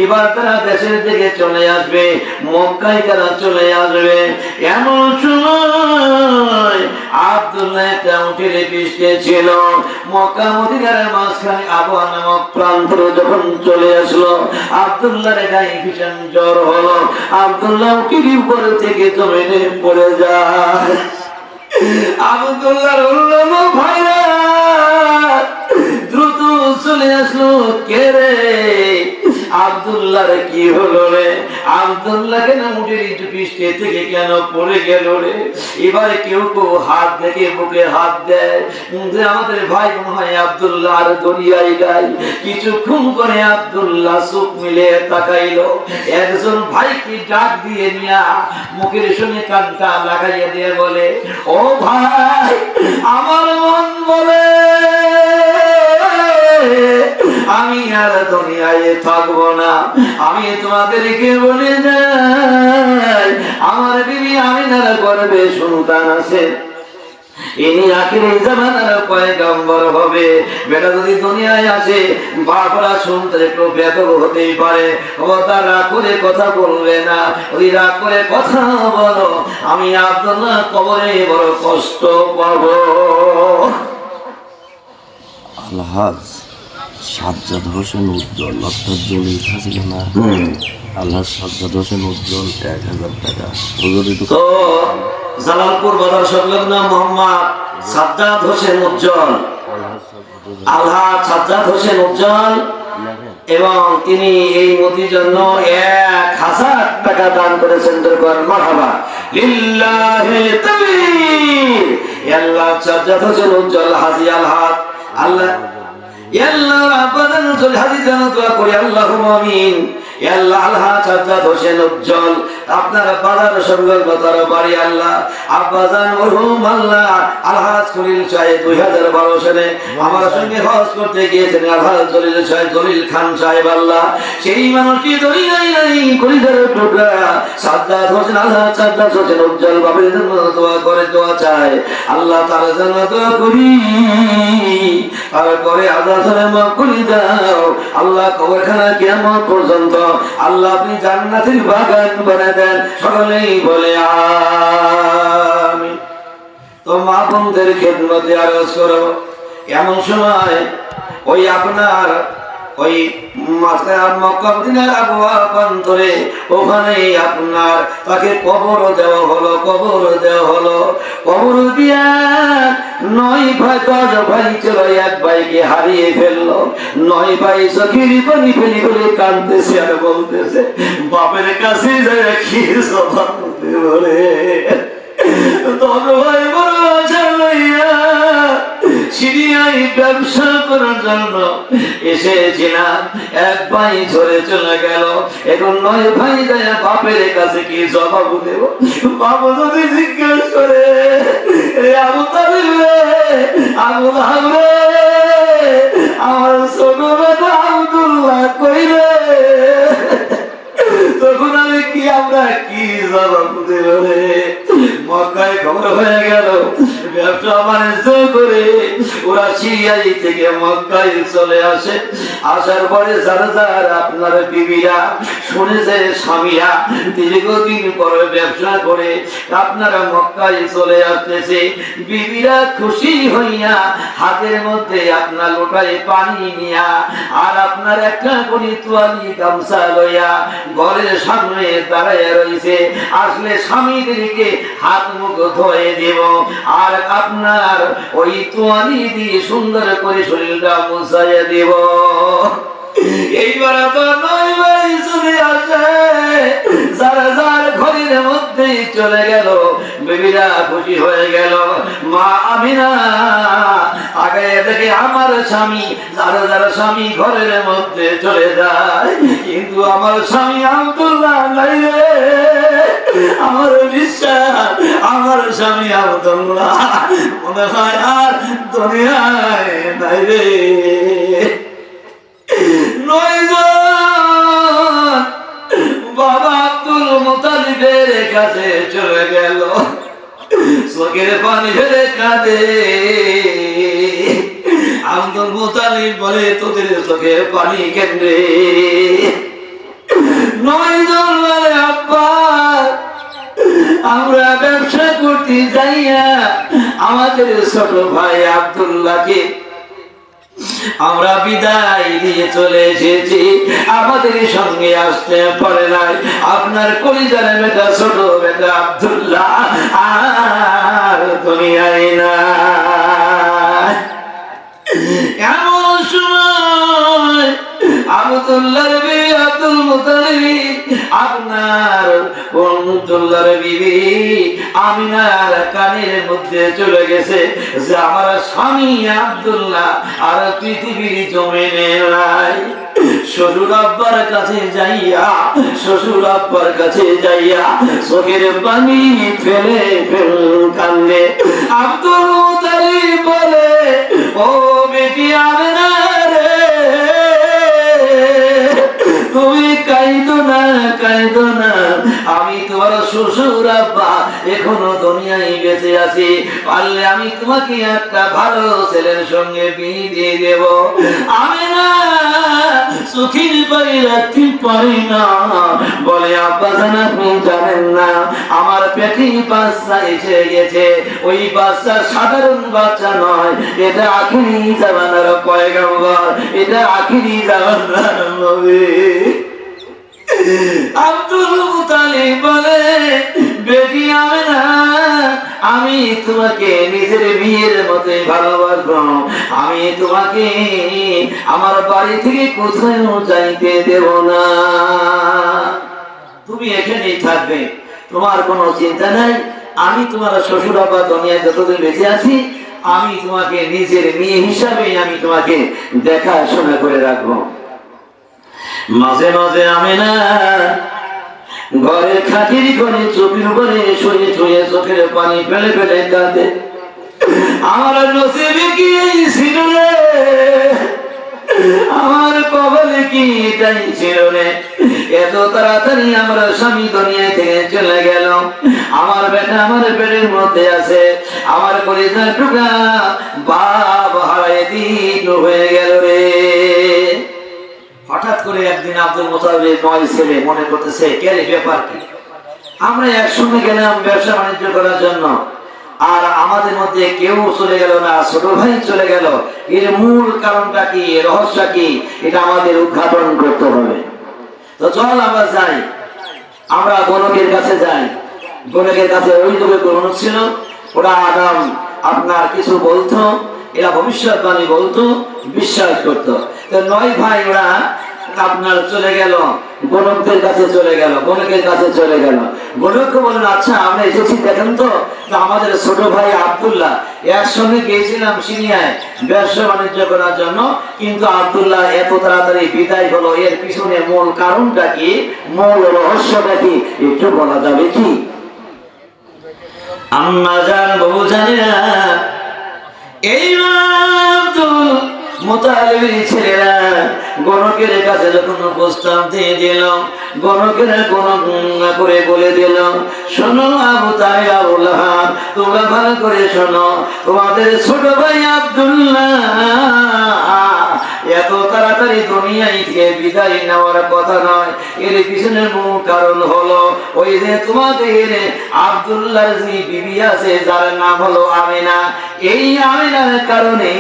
এবার তারা দেশের দিকে চলে আসবে, মক্কায় তারা চলে আসবে। এমন সময় আব্দুল্লাহ একটা উটের পৃষ্ঠে ছিল। মক্কা মদিনার মাঝখানে আবহাওয়া নামক প্রান্ত যখন চলে আসলো, আব্দুল্লাহর গায়ে ভীষণ জ্বর হলো। আব্দুল্লাহ উটের উপর থেকে জমিনে পড়ে যায়। আব্দুল্লাহর ভাইরা দ্রুত চলে আসলো। কে রে? আব্দুল্লাহর কি হলো রে? আব্দুল্লাহ কেন উটের পৃষ্ঠে থেকে কেন পড়ে গেল রে? এবারে কেউ হাত দেখে বুকে হাত দেয় যে আমাদের ভাই মনে হয় আব্দুল্লাহ আর দরিয়ায় গাই। কিছুক্ষণ করে আব্দুল্লাহ চোখ মিলে তাকাইলো। একজন ভাইকে ডাক দিয়ে নিয়া মুখের সঙ্গে কানটা লাগাইয়া দিয়ে বলে, ও ভাই আমার মন বলে আমি আর দুনিয়ায় থাকবো না। আমি তোমাদেরকে বলে যাই আমার বিবি আমিনার গর্ভে সন্তান আছে, ইনি আখিরি জামানার পয়গম্বর হবে। বেটা যদি দুনিয়ায় আসে বাপরা শুনতে একটু বেদব হতেই পারে, ও তার রাগ করে কথা বলবে না। ওই রাগ করে কথা বলো, আমি আব্দুল্লাহ কবরে বড় কষ্ট পাবো। আলহাজ সাজ্জাদ হোসেন উজ্জ্বল অর্থাৎ জলিল হাসিল না, আলহাজ সাজ্জাদ হোসেন উজ্জ্বল 1000 টাকা। তো জালালপুর বাজার সংলগ্ন মোহাম্মদ সাজ্জাদ হোসেন উজ্জ্বল, আলহাজ সাজ্জাদ হোসেন উজ্জ্বল, এবং তিনি এই মোদির জন্য 1000 টাকা দান করেছেন। মারহাবা লিল্লাহি তাকবীর। আল্লাহ সাজ্জাদ হোসেন উজ্জ্বল হাজী আলহাজ আল্লাহ আল্লাহ আবাদান উজ্জ্বল হাজী যেন দোয়া করি, আল্লাহুম্মা আমিন। আল্লাহ আলহাজ সাজ্জাদ হোসেন উজ্জ্বল আপনার বাজার সংলগ্ন তার বাড়ি আল্লাহ আব্বাজান মরহুম আল্লাহ আলহাজ খলিল সাহেব 2012 সালে আমার সঙ্গে হজ করতে গিয়েছেন। আলহাজ জলিল সাহেব জলিল খান সাহেব আল্লাহ সেই মানুষটি দরিয়ায় নাই কলিজার টুকরা সাজ্জাদ হোসেন আলহাজ সাজ্জাদ হোসেন উজ্জ্বল বাবার জন্য দোয়া করে, দোয়া চায় আল্লাহ তার জন্য দোয়া করি। তারপরে আল্লাহ ধরে মাফ করে দাও আল্লাহ। কবরখানা কিয়ামত পর্যন্ত আল্লাহ আপনি জান্নাতের বাগান বানায় দেন। সকলেই বলে আমিন। তো মা বোনদের খেদমতে আরজ করব, এমন সময় ওই আপনার ওই মক্কা মদিনার আবহাওয়া প্রান্তরে ওখানে আপনার তাকে কবর দেওয়া হলো। কবর দিয়া 9 ভাই 10 ভাই ছিল, এক ভাইকে হারিয়ে ফেললো। 9 ভাই চোখের পানি ফেলি ফেলে কাঁদতেছে আর বলতেছে বাপের কাছে যায় কি জবাব দিতে বলে। 10 ভাই বড় আশা লইয়া সিরিয়ায় ব্যবসা করার জন্য এসেছিলাম, এক ভাই ঝরে চলে গেল। এখন 9 ভাই যায় বাপের কাছে কি জবাব দেব? বাবু যদি জিজ্ঞেস করে আবু তালেব আবু আমার ছোট বেটা আব্দুল্লাহ কই রে, তখন আমি কি আমরা কি জবাব দেব রে? মক্কায় খবর হয়ে গেল ব্যবসা বাণিজ্য করে ওরা সিরিয়াতে থেকে মক্কায় চলে আসে। আসার পরে যারা যারা আপনার বিবিরা শুনেছে স্বামীরা দীর্ঘদিন পরে ব্যবসা করে আপনারা মক্কায় চলে আসতেছে, বিবিরা খুশি হইয়া হাতের মধ্যে আপনার লোটায় পানি নিয়া আর আপনার একটা করে তোয়ালি গামছা লইয়া ঘরের সামনে দাঁড়াইয়া রয়েছে। আসলে স্বামীদেরকে হাত মুখ ধুয়ে দেব আর আপনার ওই তোয়ালি দিয়ে সুন্দর করে শরীরটা মুছাইয়া দেব। এইবার তো নয় ভাই চলে আসে, যারা যার ঘরের মধ্যে চলে গেল, বেবিরা খুশি হয়ে গেল। মা আমিনা আগে দেখে আমার স্বামী, যারা যারা স্বামী ঘরের মধ্যে চলে যায়, কিন্তু আমার স্বামী আব্দুল্লাহ নাই রে। আমার বিশ্বাস আমার স্বামী আব্দুল্লাহ মনে হয় আর দুনিয়ায় নাই রে। বাবা আব্দুল মুতালিবের কাছে চলে গেল, চোখের পানি ফেলে কাঁদে। আব্দুল মুতালিব বলে তোদের চোখের পানি কেন্দ্রে? 9 জন বলে আব্বা আমরা ব্যবসা করতে যাইয়া আমাদের ছোট ভাই আব্দুল্লাহকে আমরা বিদায় দিয়ে চলে এসেছি, আমাদের সঙ্গে আসতে পারে নাই। আপনার কলিজার বেটা ছোট বেটা আব্দুল্লাহ আর দুনিয়ায় না। এমন সময় আব্দুল্লাহর বিবি আব্দুল মুতালিব আপনার আব্দুল্লাহর বিবি আমিনার কানের মধ্যে চলে গেছে যে আমার স্বামী আব্দুল্লাহ আর পৃথিবীর জমিনে নাই। শ্বশুর আব্বার কাছে যাইয়া চোখের পানি ফেলে কান্দে। আব্দুল মুতালিব বলে ও বেটি আমিনা রে, তুমি কাইদো না, আমি তোমার শ্বশুর আব্বা এখনো দুনিয়ায় বেঁচে আছি, পারলে আমি তোমাকে একটা ভালো ছেলের সঙ্গে বিয়ে দিয়ে দেব। আমি না চোখের পানি রাখতে পারি না। বলে আব্বা জান আপনি জানেন না আমার পেটে বাচ্চা এসে গেছে, ওই বাচ্চা সাধারণ বাচ্চা নয়, এটা আখিরি জামানার পয়গম্বর, এটা আখিরি জামানার নবী। আব্দুল মুতালিব বলে বেটি আমিনা আমি তোমাকে নিজের বিয়ের মতোই ভালোবাসবো, আমি তোমাকে আমার বাড়ি থেকে কোথাও যাইতে দেব না, তুমি এখানেই থাকবে, তোমার কোনো চিন্তা নাই। আমি তোমার শ্বশুর আব্বা দুনিয়ায় যতদিন বেঁচে আছি আমি তোমাকে নিজের মেয়ে হিসাবে আমি তোমাকে দেখাশোনা করে রাখবো। মাঝে মাঝে আমি না ঘরের খাতির করে চোখের উপরে শুয়ে শুয়ে চোখের পানি ফেলে ফেলে কাঁদে। আমার নসিবে কি ছিল রে, আমার কপালে কি এটাই ছিল রে, এত তাড়াতাড়ি আমার স্বামী দুনিয়া থেকে চলে গেল, আমার বেটা আমার পেটের মধ্যে আছে, আমার কলিজার টুকরা বাপ হারায় দিন হয়ে গেল রে। হঠাৎ করে একদিন আব্দুল মুতালিব 9 ছেলে মনে করতেছে কে রে ব্যাপার কি, আমরা একসঙ্গে গেলাম ব্যবসা বাণিজ্য করার জন্য, আর আমাদের মধ্যে কেউ চলে গেল না, ছোট ভাই চলে গেল, এর মূল কারণটা কি, রহস্য কি, এটা আমাদের উদ্ঘাটন করতে হবে। তো চল আমরা যাই, আমরা গণকের কাছে যাই। গণকের কাছে ওই যুগে গণক ছিল, ওরা আগাম আপনার কিছু বলতো, এরা ভবিষ্যৎবাণী বলতো, বিশ্বাস করতো। তো 9 ভাই ওরা আপনার চলে গেল গণকদের কাছে, গণকের কাছে চলে গেল। গণককে বলেন আচ্ছা আমরা এসেছি দেখেন তো, আমাদের ছোট ভাই আব্দুল্লাহ একসঙ্গে গিয়েছিলাম সিরিয়ায় ব্যবসা বাণিজ্য করার জন্য, কিন্তু আব্দুল্লাহ এত তাড়াতাড়ি বিদায় হলো, এর পিছনে মূল কারণটা কি, মূল রহস্যটা কি, একটু বলা যাবে কি? আম্মা জান বহু জানি না এই আব্দুল মুতালিবের ছেলেরা গণকের কাছে যখন প্রস্তাব দিয়ে দিল, গণকের গণনা করে বলে দিল, শোনো আবু তালিব আবু লাহাব, তোমরা ভালো করে শোনো, তোমাদের ছোট ভাই আব্দুল্লাহ এত তাড়াতাড়ি দুনিয়ায় থেকে বিদায় নেওয়ার কথা নয়। এর পিছনের মূল কারণ হলো ওই যে তোমাদের আব্দুল্লাহর যে বিবি আছে যার নাম হলো আমিনা, এই আমিনার কারণে,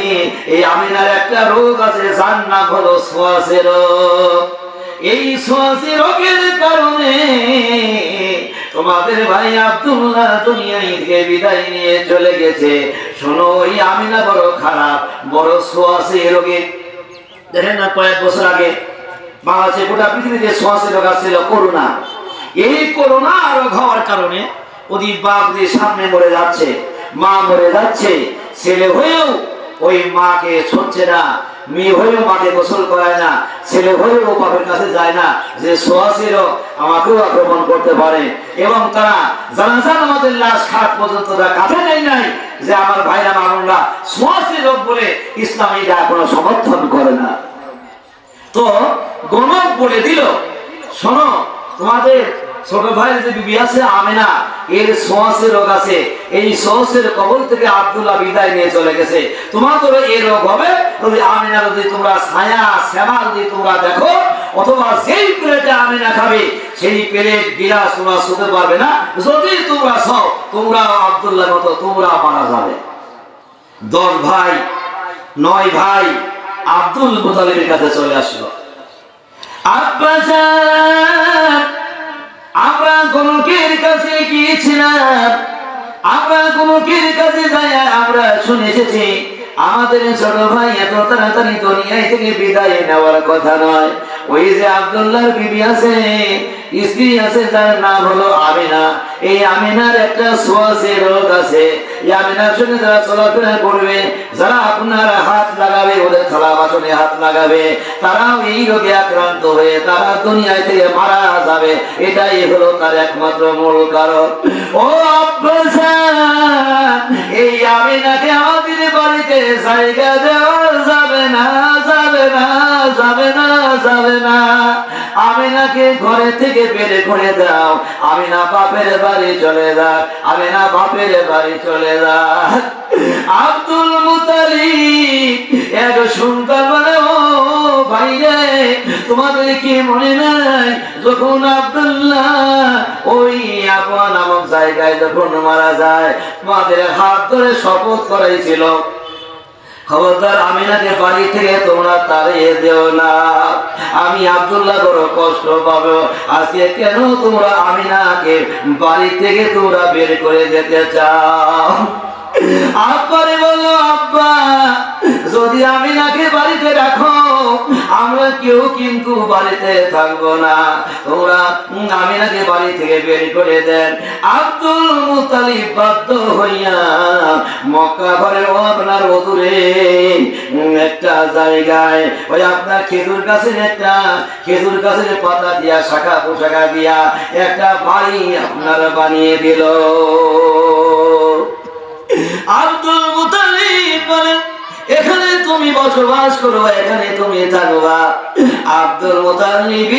এই আমিনার একটা রোগ আছে যার নাম হলো সোয়াসে রোগ। এই সোয়াসে রোগের কারণে তোমাদের ভাই আব্দুল্লাহ দুনিয়া থেকে বিদায় নিয়ে চলে গেছে। শোনো, ওই আমিনা বড় খারাপ, বড় সোয়াসে রোগে। দেখেন না, কয়েক বছর আগে বাংলাদেশে গোটা পৃথিবীতে সোয়াসে রোগ আসছিল, করোনা। এই করোনা রোগ হওয়ার কারণে ওদের বাপ দিয়ে সামনে মরে যাচ্ছে, মা মরে যাচ্ছে, ছেলে হয়েও ওই মাকে ছুটছে না, মেয়ে হয়েও মাকে গোসল করায় না, ছেলে হয়েও বাপের কাছে যায় না, যে সোয়াসে রোগ আমাকেও আক্রমণ করতে পারে। এবং তারা জানাজার আমাদের লাশ খাট পর্যন্ত তারা কাছে নেই নাই, যে আমার ভাইরা মানুষরা সোয়াসে রোগ বলে ইসলাম এটা কোনো সমর্থন করে না। তো গণক বলে দিল, শোনো, তোমাদের ছোট ভাইয়ের যে বিবি আছে আমিনা, এর সোয়াসে রোগ আছে, এই সোয়াসের কবল থেকে আব্দুল্লাহ বিদায় নিয়ে চলে গেছে। তোমাদের এই রোগ হবে যদি আমিনা, যদি তোমরা ছায়া শ্যামা যদি তোমরা দেখো, অথবা যেই প্লেটে আমিনা খাবে সেই প্লেট গিলাস তোমরা শুতে পারবে না, যদি তোমরা সব তোমরা আব্দুল্লাহ মতো তোমরা মারা যাবে। 10 ভাই 9 ভাই আব্দুল মুতালিবের কাছে চলে আসলো। আব্বা জান, আমরা গণকের কাছে গিয়েছিলাম, আমরা গণকের কাছে যাই আমরা শুনে এসেছি আমাদের ছোট ভাই এত তাড়াতাড়ি দুনিয়া থেকে বিদায় নেওয়ার কথা নয়। ওই যে আব্দুল্লাহর বিবি আছে, স্ত্রী আছে, যার নাম হলো আমিনা, এই আমিনার একটা সোয়াসে রোগ আছে। এই আমিনার সঙ্গে যারা চলাফেরা করবে, যারা আপনার হাত লাগাবে, ওদের থালা বাসনে হাত লাগাবে, তারাও এই রোগে আক্রান্ত হয়ে তারা দুনিয়া থেকে মারা যাবে। এটাই হলো তার একমাত্র মূল কারণ। ও আব্বাসা, এই আমিনাকে আমাদের বাড়িতে জায়গা দেওয়া যাবে না, যাবে না, যাবে না, যাবে না। আমিনাকে ঘরে থেকে বের করে দাও, আমিনা বাপের বাড়ি চলে যাক, আমিনা বাপের বাড়ি চলে যাক। আব্দুল মুতালিব এক শুনতে পারে, ও ভাই রে, তোমাদের কি মনে নাই যখন আব্দুল্লাহ ওই আপা নামক জায়গায় যখন মারা যায়, তোমাদের হাত ধরে শপথ করাইছিল, খবরদার আমিনাকে বাড়ি থেকে তোমরা তাড়িয়ে দেও না, আমি আব্দুল্লাহ বড় কষ্ট পাবো। আজকে কেন তোমরা আমিনাকে বাড়ি থেকে তোমরা বের করে যেতে চাও? আব্বারে বলো, আব্বা যদি আমিনাকে বাড়িতে রাখো, আমরা কেউ কিন্তু বাড়িতে থাকবো না, তোমরা আমিনাকে বাড়ি থেকে বের করে দেন। আব্দুল মুতালিব বাধ্য হইয়া মক্কা ঘরে আপনার অদূরে একটা জায়গায় ওই আপনার খেজুর গাছের পাতা দিয়া শাখা পোশাখা দিয়া একটা বাড়ি আপনার বানিয়ে দিল। আব্দুল মুতালিব বলেন, এখানে তুমি বসবাস করো, এখানে তুমি থাকবা। আব্দুল মুতালিব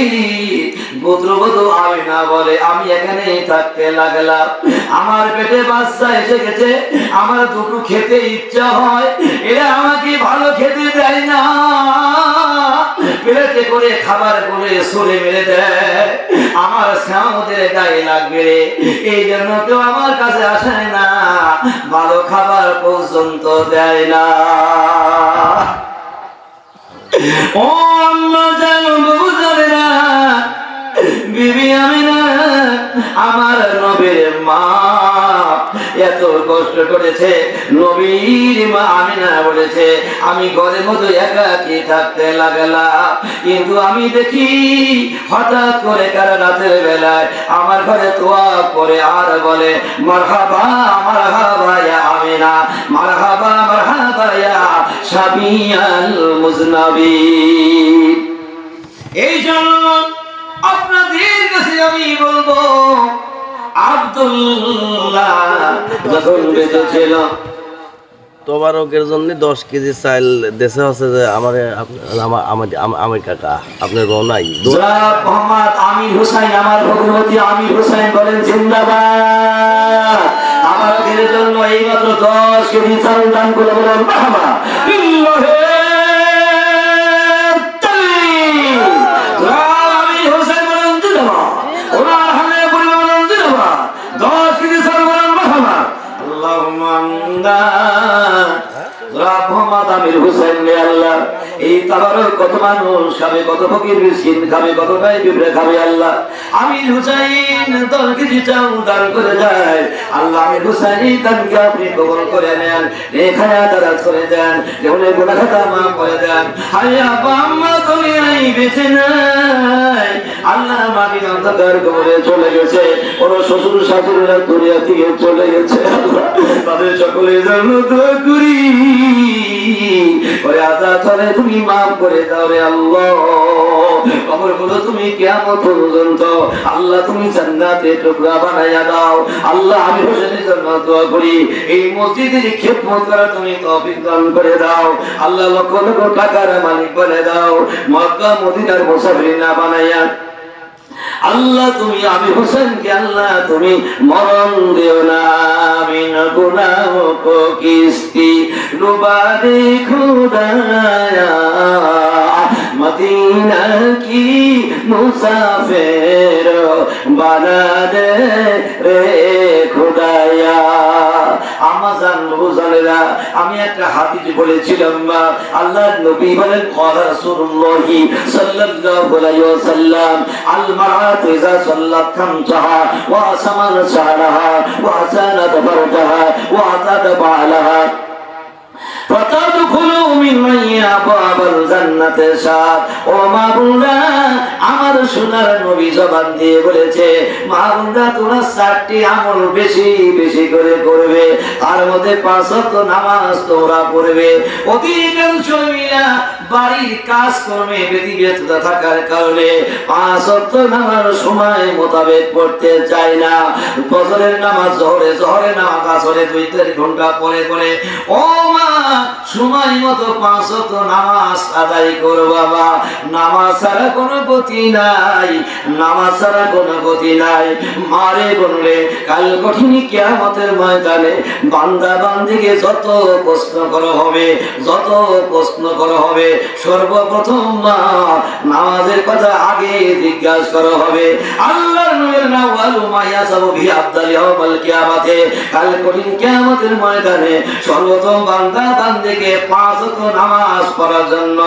পুত্রবধূ আমিনা বলে, আমি এখানেই থাকতে লাগলাম। আমার পেটে বাচ্চা এসে গেছে, আমার দুটো খেতে ইচ্ছা হয়, এরা আমাকে ভালো খেতে দেয় না, প্লেটে করে খাবার করে সরে মেরে দেয়, আমার শ্যামদের গায়ে লাগবে, এই জন্য কেউ আমার কাছে আসে না, ভালো খাবার পর্যন্ত দেয় না। ও আল্লাহ জানো, বাবু জানে না, বিবি আমিনা আমার নবীর মা এত কষ্ট করেছে। নবীর মা আমিনা বলেছে, আমি ঘরের মতো একাকী থাকতে লাগলাম, কিন্তু আমি দেখি হঠাৎ করে কারা রাতের বেলায় আমার ঘরে তোয়া করে আর বলে, মারহাবা মারহাবা ইয়া আমিনা, মারহাবা মারহাবা ইয়া শাবিয়াল মুজনাবিন। এই জন্য আপনাদের কাছে আমি বলবো, আব্দুল্লাহ যখন বেঁচে ছিল তবারকের জন্য 10 কেজি চাল দেশে হচ্ছে যে আমার কাকা আপনার বউ নাই জনাব মোহাম্মদ আমির হোসেন, আমার ভগ্নপতি আমির হোসেন বলেন জিন্দাবাদ। আমার এর জন্য এইমাত্র 10 কেজি চাল দান করে বলেন বাবা লিল্লাহি তাকবীর। জনাব আমির হোসেন বলেন জিন্দাবাদ, ওনার হামে পরিবার বলেন জিন্দাবাদ। 10 কেজি চাল বলেন বাবা আল্লাহুম্মা আমিন। জনাব মোহাম্মদ আমির হোসেন রে আল্লাহ, এই তাবারক কত মানুষ খাবে, কত ফকির মিসকিন খাবে, কত ভাই বিবরে খাবে আল্লাহ। আমির হুসাইন 10 কেজি চাল দান করে যায় আল্লাহ। আমির হুসাইন এই দানকে আপনি কবুল করে নেন, নেখায়া দারাজ করে দেন, জীবনের গুনাহ খাতা মাফ করে দেন। হায় আব্বা আম্মা তুমি এই বেঁচে নাই আল্লাহ, মাটির অন্ধকার কবরে চলে গেছে, ওর শ্বশুর শাশুড়িরা দুনিয়া থেকে চলে গেছে আল্লাহ, তাদের সকলের জন্য দোয়া করি ওরে আল্লাহ তাহলে তুমি মাফ করে দাও রে আল্লাহ। কবরগুলো তুমি কিয়ামত পর্যন্ত আল্লাহ তুমি জান্নাতের টুকরা বানাইয়া দাও আল্লাহ। আমি হোসেনের জন্য দোয়া করি এই মসজিদের খেদমত করা তুমি তৌফিক দান করে দাও আল্লাহ। লক্ষ লক্ষ টাকার মালিক বলে দাও, মক্কা মদিনার মুসাফির না বানাইয়া আল্লাহ তুমি আমি হোসেনকে আল্লাহ তুমি মরণ দিও না। আমিন গুনাহ কো কিস্তি রুবাদে খুদায়া মদিনা কি মুসাফির বানা দে রে খুদায়া। আমাজান বুজালেরা আমি একটা হাদিস বলেছিলাম আল্লাহর নবী বলেন ক্বালা রাসূলুল্লাহি সাল্লাল্লাহু আলাইহি ওয়াসাল্লাম আল মারআতু ইযা সাল্লাত খামসাহা ওয়া সামান শাহরাহা ওয়া সানাত ফারজাহা ওয়া আতাত বালাহা ফাতাদখুলু মিন আবওয়াবিল জান্নাতি সাত। ও মাবুদা আমার সোনার নবী জবান দিয়ে বলেছে মাবুদা তোমরা 4টি আমল বেশি বেশি করে করবে, তার মধ্যে 5 ওয়াক্ত নামাজ তোমরা পড়বে। অধিকাংশ মহিলা বাড়ির কাজ কর্মে ব্যতিব্যস্ত থাকার কারণে 5 ওয়াক্ত নামাজ সময় মোতাবেক পড়তে চায় না। ফজরের নামাজ জোহরের নামাজ আসরে 2-3 ঘন্টা পরে পরে ও মা সময় মতো 5 ওয়াক্ত নামাজ আদায় করো বাবা। নামাজ ছাড়া কোনো গতি নাই, নামাজ ছাড়া কোনো গতি নাই। মারে বললে কাল কঠিন কিয়ামতের ময়দানে বান্দা বান্দিকে যত প্রশ্ন করা হবে, যত প্রশ্ন করা হবে, সর্বপ্রথম নামাজের কথা আগে জিজ্ঞাসা করা হবে। আল্লাহর নূরের নাওয়ালু মায়াসাবু বি আফদালি ইয়াউমাল কিয়ামাতে, কাল কঠিন কিয়ামতের ময়দানে সর্বপ্রথম বান্দা বান্দিকে 5 ওয়াক্ত নামাজ পড়ার জন্য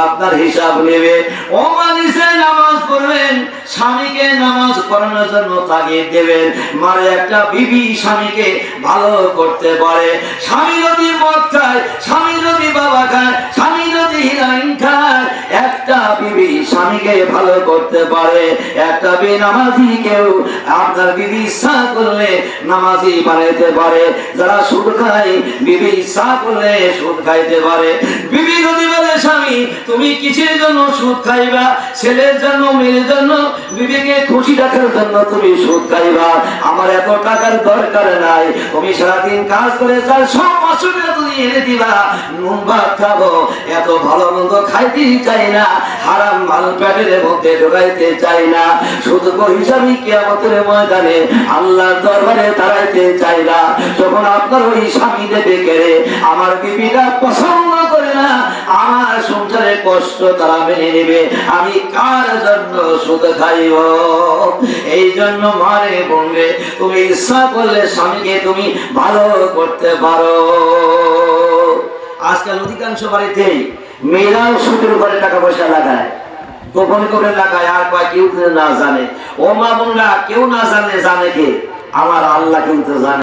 আপনার হিসাব নেবে। ও মানুষে নামাজ পড়বেন, স্বামীকে নামাজ পড়ানোর জন্য তাগিদ দেবেন। মানে একটা বিবি স্বামীকে ভালো করতে পারে, স্বামী যদি মদ খায়, স্বামী যদি বাবা খায়, স্বামী যদি হিরোইন খায়, একটা বিবি স্বামীকে ভালো করতে পারে। একটা বেনামাজি কেউ আপনার বিবি ইচ্ছা করলে নামাজি বানাইতে পারে। যারা সুদ খায় বিবি ইচ্ছা করলে সুদ খাইতে পারে। বিবি যদি বলে স্বামী তুমি কিসের জন্য সুদ খাইবা, ছেলের জন্য মেয়ের জন্য, বিবিকে খুশি রাখার জন্য তুমি সুদ খাইবা, আমার এত টাকার দরকার নাই, তুমি সারাদিন কাজ করে চাল সব অসুবিধা তুমি এনে দিবা, নুন ভাত খাবো, এত ভালো মন্দ খাইতে চাই না, হারাম মাল পেটের মধ্যে ঢোকাইতে চাই না, শুধু হিসাবই কিয়ামতের ময়দানে আল্লাহর দরবারে দাঁড়াইতে চাই না। যখন আপনার ওই স্বামী দেবে কেড়ে আমার বিবিটা পছন্দ করে না, আমার সংসারে কষ্ট তারা মেনে নেবে, আমি কার জন্য সুদ খাইব? এই জন্য মারে বলবে তুমি ইচ্ছা করলে স্বামীকে তুমি ভালো করতে পারো। আজকাল অধিকাংশ বাড়িতেই মেয়েরাও সুদের উপরে টাকা পয়সা লাগায়, গোপন করে লাগায়, আর কেউ না জানে। ও মা বোনরা কেউ না জানে, জানে কে? আমার আল্লাহ কিন্তু জানে।